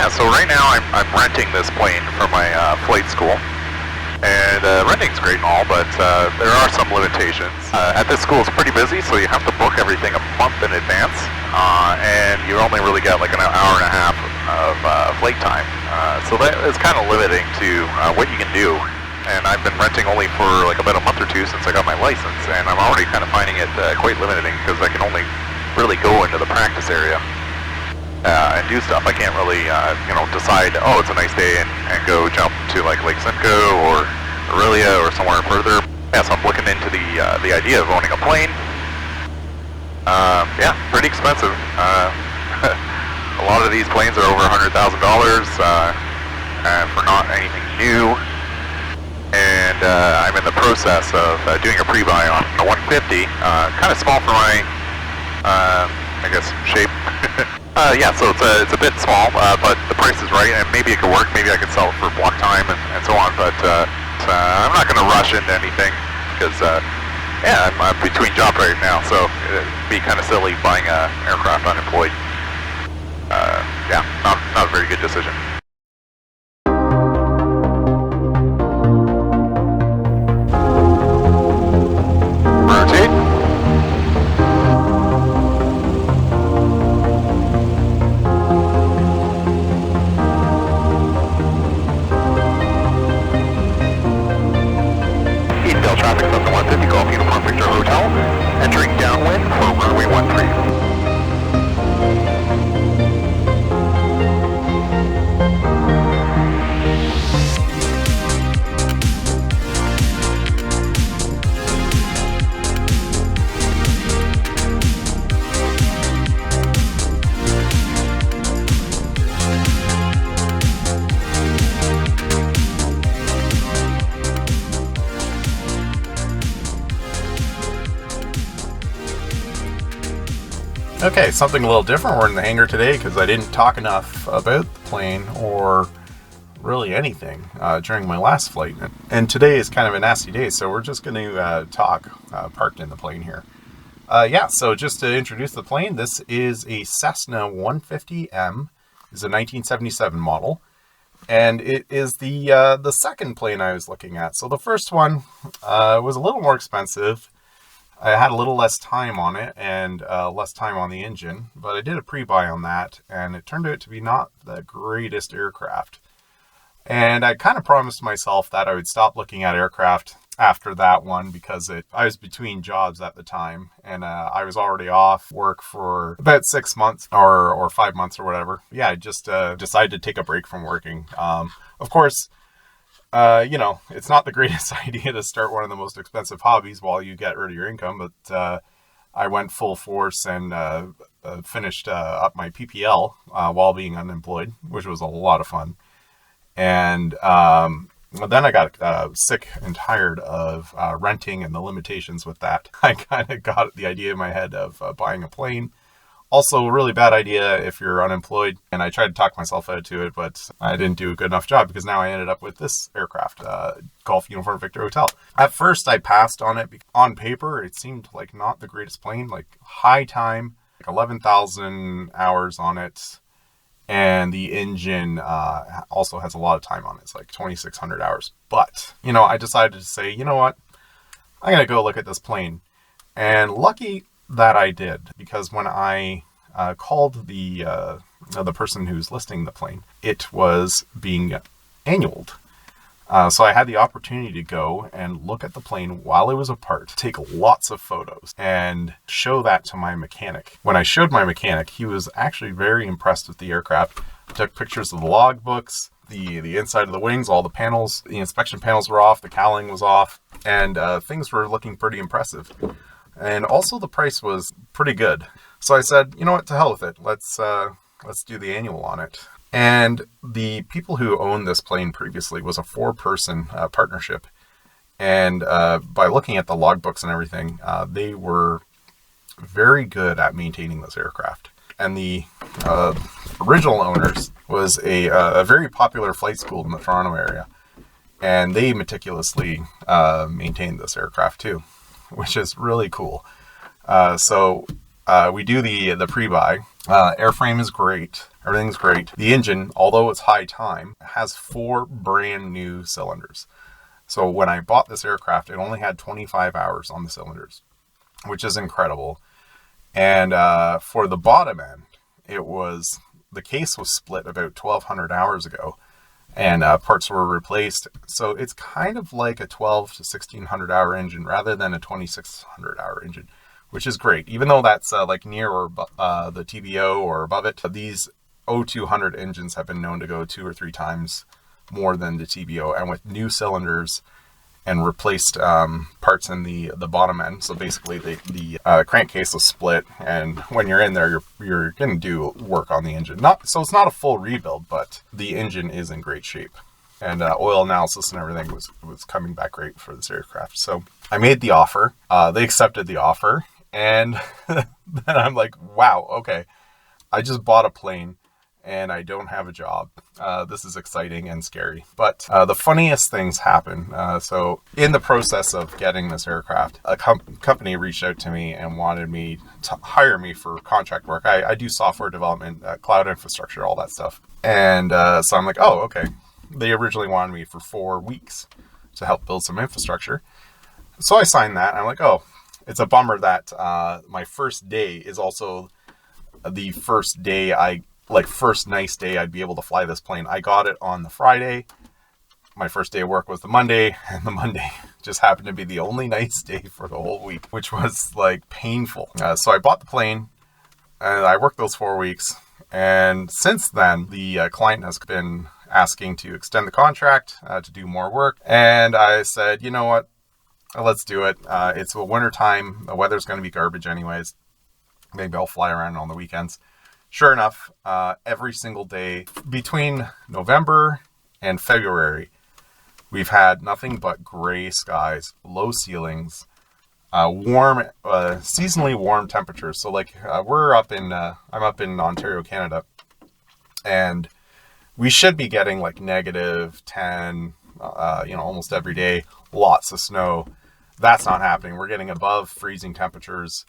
Yeah, so right now I'm renting this plane for my flight school. And renting's great and all, but there are some limitations. At this school, it's pretty busy, so you have to book everything a month in advance, and you only really get like an hour and a half of flight time. So that is kind of limiting to what you can do. And I've been renting only for like about a month or two since I got my license, and I'm already kind of finding it quite limiting because I can only really go into the practice area and do stuff. I can't really, decide, oh, it's a nice day and go jump to like Lake Simcoe or Aurelia or somewhere further. Yeah, so I'm looking into the idea of owning a plane. Yeah, pretty expensive. A lot of these planes are over $100,000 for not anything new. And I'm in the process of doing a pre-buy on a 150, kind of small for my, shape. Yeah, so it's a bit small, but the price is right, and maybe it could work. Maybe I could sell it for block time and so on, but I'm not going to rush into anything because, I'm between jobs right now, so it'd be kind of silly buying an aircraft unemployed. Not a very good decision. Traffic from the 150 Golf Uniform Victor Hotel, entering downwind for runway 13. Okay, something a little different. We're in the hangar today because I didn't talk enough about the plane or really anything during my last flight. And today is kind of a nasty day, so we're just going to talk parked in the plane here. So just to introduce the plane, this is a Cessna 150M. It's a 1977 model. And it is the second plane I was looking at. So the first one was a little more expensive. I had a little less time on it and less time on the engine, but I did a pre-buy on that, and it turned out to be not the greatest aircraft. And I kind of promised myself that I would stop looking at aircraft after that one because I was between jobs at the time, and I was already off work for about 6 months or 5 months or whatever. Yeah, I just decided to take a break from working. Of course, it's not the greatest idea to start one of the most expensive hobbies while you get rid of your income, but I went full force and finished up my PPL while being unemployed, which was a lot of fun. And then I got sick and tired of renting and the limitations with that. I kind of got the idea in my head of buying a plane. Also, a really bad idea if you're unemployed, and I tried to talk myself out to it, but I didn't do a good enough job because now I ended up with this aircraft, Golf Uniform Victor Hotel. At first, I passed on it. On paper, it seemed like not the greatest plane, like high time, like 11,000 hours on it, and the engine also has a lot of time on it. It's like 2,600 hours. But, I decided to say, you know what, I'm going to go look at this plane. And lucky that I did, because when I called the person who's listing the plane, it was being annualed. So I had the opportunity to go and look at the plane while it was apart, take lots of photos, and show that to my mechanic. When I showed my mechanic, he was actually very impressed with the aircraft. I took pictures of the logbooks, the inside of the wings, all the panels, the inspection panels were off, the cowling was off, and things were looking pretty impressive. And also the price was pretty good. So I said, you know what, to hell with it. Let's do the annual on it. And the people who owned this plane previously was a 4-person partnership. And by looking at the logbooks and everything, they were very good at maintaining this aircraft. And the original owners was a very popular flight school in the Toronto area. And they meticulously maintained this aircraft too, which is really cool. So we do the pre-buy. Airframe is great. Everything's great. The engine, although it's high time, has 4 brand new cylinders. So when I bought this aircraft, it only had 25 hours on the cylinders, which is incredible. And for the bottom end, the case was split about 1,200 hours ago, and parts were replaced. So it's kind of like a 12 to 1,600 hour engine rather than a 2,600 hour engine, which is great. Even though that's like near or the TBO or above it, these O200 engines have been known to go 2 or 3 times more than the TBO, and with new cylinders and replaced parts in the bottom end. So basically the crankcase was split, and when you're in there, you're going to do work on the engine. So it's not a full rebuild, but the engine is in great shape. And oil analysis and everything was coming back great for this aircraft. So I made the offer. They accepted the offer, and then I'm like, wow, okay. I just bought a plane, and I don't have a job. This is exciting and scary. But the funniest things happen. So in the process of getting this aircraft, a company reached out to me and wanted me to hire me for contract work. I do software development, cloud infrastructure, all that stuff. And so I'm like, oh, okay. They originally wanted me for 4 weeks to help build some infrastructure. So I signed that. And I'm like, oh, it's a bummer that my first day is also the first day first nice day I'd be able to fly this plane. I got it on the Friday. My first day of work was the Monday, and the Monday just happened to be the only nice day for the whole week, which was like painful. So I bought the plane, and I worked those 4 weeks. And since then, the client has been asking to extend the contract to do more work. And I said, you know what? Let's do it. It's a winter time. The weather's going to be garbage anyways. Maybe I'll fly around on the weekends. Sure enough, every single day between November and February, we've had nothing but gray skies, low ceilings, seasonally warm temperatures. So I'm up in Ontario, Canada, and we should be getting like -10, almost every day, lots of snow. That's not happening. We're getting above freezing temperatures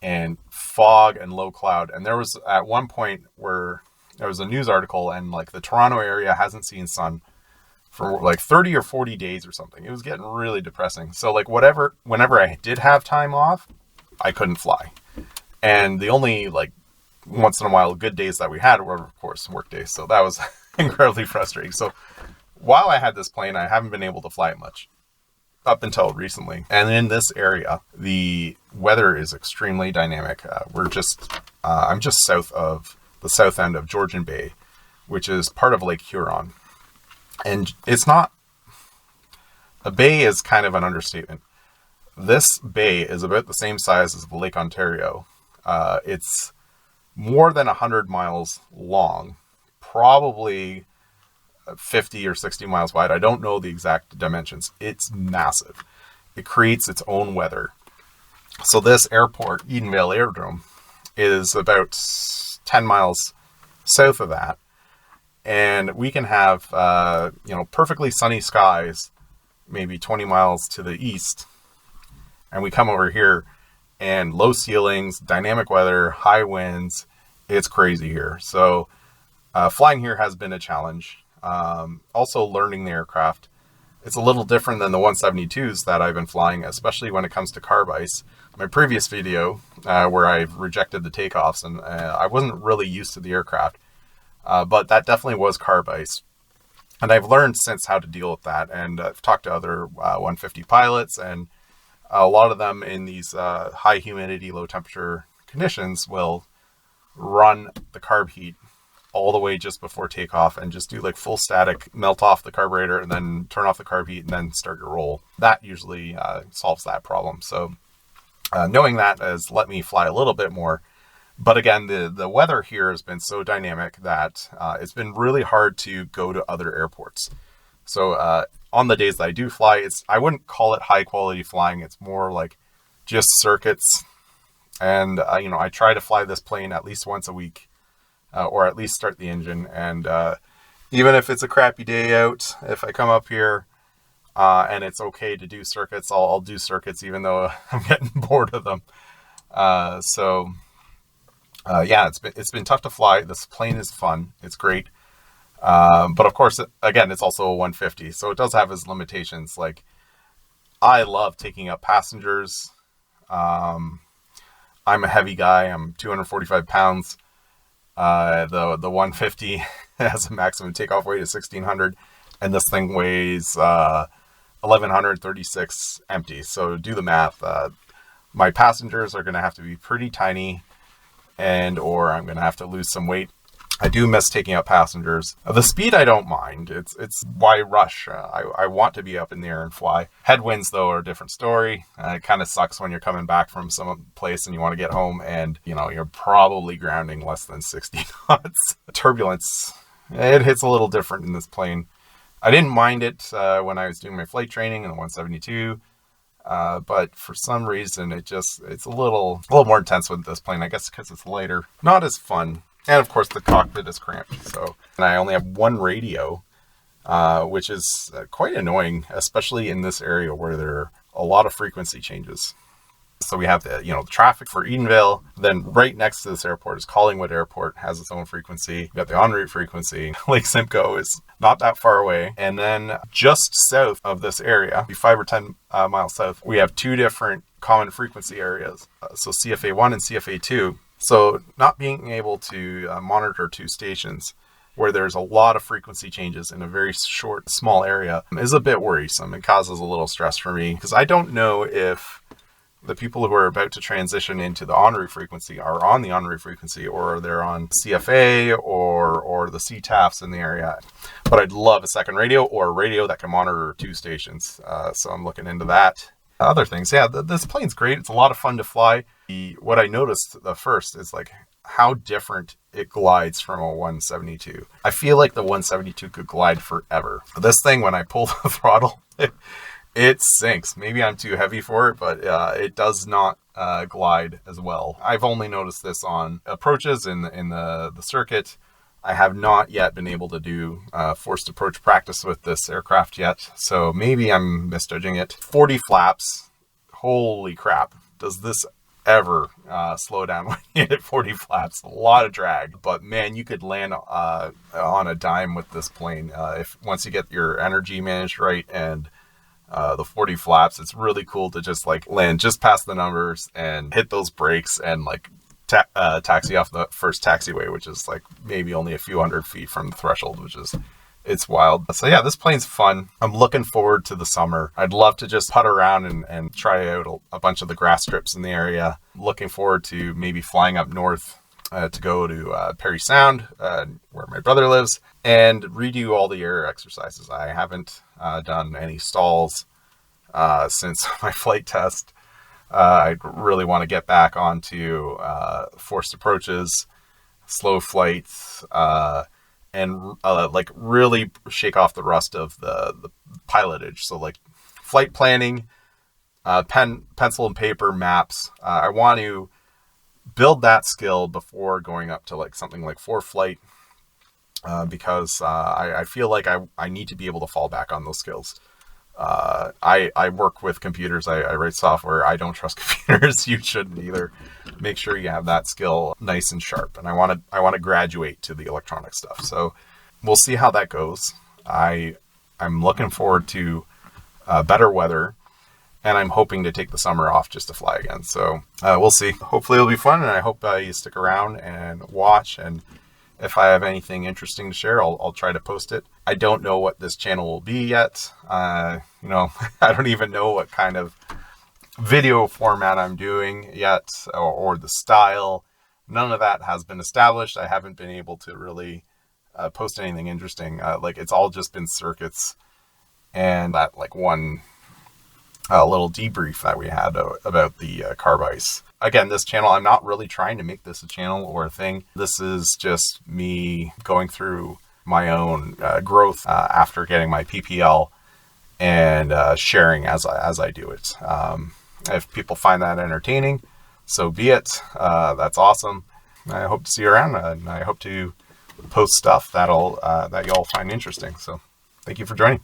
and fog and low cloud. And there was at one point where there was a news article, and like the Toronto area hasn't seen sun for like 30 or 40 days or something. It was getting really depressing. So like whenever I did have time off, I couldn't fly. And the only like once in a while good days that we had were of course work days. So that was incredibly frustrating. So while I had this plane, I haven't been able to fly it much up until recently. And in this area, the weather is extremely dynamic. I'm just south of the south end of Georgian Bay, which is part of Lake Huron. And a bay is kind of an understatement. This bay is about the same size as Lake Ontario. It's more than 100 miles long, probably 50 or 60 miles wide. I don't know the exact dimensions. It's massive. It creates its own weather. So this airport, Edenvale Aerodrome, is about 10 miles south of that. And we can have, perfectly sunny skies, maybe 20 miles to the east. And we come over here and low ceilings, dynamic weather, high winds. It's crazy here. So flying here has been a challenge. Also learning the aircraft. It's a little different than the 172s that I've been flying, especially when it comes to carb ice. My previous video where I've rejected the takeoffs, and I wasn't really used to the aircraft, but that definitely was carb ice. And I've learned since how to deal with that, and I've talked to other 150 pilots, and a lot of them in these high humidity, low temperature conditions will run the carb heat all the way just before takeoff and just do like full static, melt off the carburetor and then turn off the carb heat and then start your roll. That usually solves that problem. So knowing that has let me fly a little bit more. But again, the weather here has been so dynamic that it's been really hard to go to other airports. So on the days that I do fly, I wouldn't call it high quality flying. It's more like just circuits. And, I try to fly this plane at least once a week. Or at least start the engine. And even if it's a crappy day out, if I come up here and it's okay to do circuits, I'll do circuits even though I'm getting bored of them. So Yeah, it's been tough to fly. This plane is fun. It's great. But of course, again, it's also a 150, so it does have its limitations. Like, I love taking up passengers. I'm a heavy guy. I'm 245 pounds. The 150 has a maximum takeoff weight of 1,600, and this thing weighs 1,136 empty. So do the math. My passengers are going to have to be pretty tiny, or I'm going to have to lose some weight. I do miss taking up passengers. The speed I don't mind. It's why rush. I want to be up in the air and fly. Headwinds, though, are a different story. It kind of sucks when you're coming back from some place and you want to get home and, you're probably grounding less than 60 knots. Turbulence, it hits a little different in this plane. I didn't mind it when I was doing my flight training in the 172. But for some reason, it's a little more intense with this plane. I guess because it's lighter. Not as fun. And of course, the cockpit is cramped. And I only have one radio, which is quite annoying, especially in this area where there are a lot of frequency changes. So we have the traffic for Edenvale. Then right next to this airport is Collingwood Airport, has its own frequency. We got the en route frequency. Lake Simcoe is not that far away. And then just south of this area, 5 or 10 miles south, we have two different common frequency areas. So CFA1 and CFA2. So not being able to monitor two stations where there's a lot of frequency changes in a very short, small area is a bit worrisome. It causes a little stress for me because I don't know if the people who are about to transition into the en route frequency are on the en route frequency or they're on CFA or the CTAFs in the area. But I'd love a second radio or a radio that can monitor two stations. So I'm looking into that. Other things, yeah, this plane's great. It's a lot of fun to fly. What I noticed the first is like how different it glides from a 172. I feel like the 172 could glide forever. This thing, when I pull the throttle, it sinks. Maybe I'm too heavy for it, but it does not glide as well. I've only noticed this on approaches in the circuit. I have not yet been able to do forced approach practice with this aircraft yet, so maybe I'm misjudging it. 40 flaps, holy crap. Does this ever slow down when you hit 40 flaps? A lot of drag, but man, you could land on a dime with this plane. If once you get your energy managed right and the 40 flaps, it's really cool to just like land just past the numbers and hit those brakes and like taxi off the first taxiway, which is like maybe only a few hundred feet from the threshold, it's wild. So yeah, this plane's fun. I'm looking forward to the summer. I'd love to just putt around and try out a bunch of the grass strips in the area. Looking forward to maybe flying up north to go to Perry Sound, where my brother lives, and redo all the air exercises. I haven't done any stalls since my flight test. I really want to get back onto forced approaches, slow flights, and like really shake off the rust of the pilotage. So like flight planning, pencil and paper maps. I want to build that skill before going up to like something like ForeFlight, because I feel like I need to be able to fall back on those skills. I work with computers. I write software. I don't trust computers. You shouldn't either. Make sure you have that skill nice and sharp. And I want to graduate to the electronic stuff. So we'll see how that goes. I'm looking forward to better weather, and I'm hoping to take the summer off just to fly again. So we'll see. Hopefully it'll be fun, and I hope you stick around and watch. And if I have anything interesting to share, I'll try to post it. I don't know what this channel will be yet. I don't even know what kind of video format I'm doing yet, or the style. None of that has been established. I haven't been able to really post anything interesting. Like it's all just been circuits and that like one little debrief that we had about the carb ice. Again, this channel, I'm not really trying to make this a channel or a thing. This is just me going through my own growth after getting my PPL and sharing as I do it. If people find that entertaining, so be it. That's awesome. I hope to see you around, and I hope to post stuff that you'll find interesting. So thank you for joining.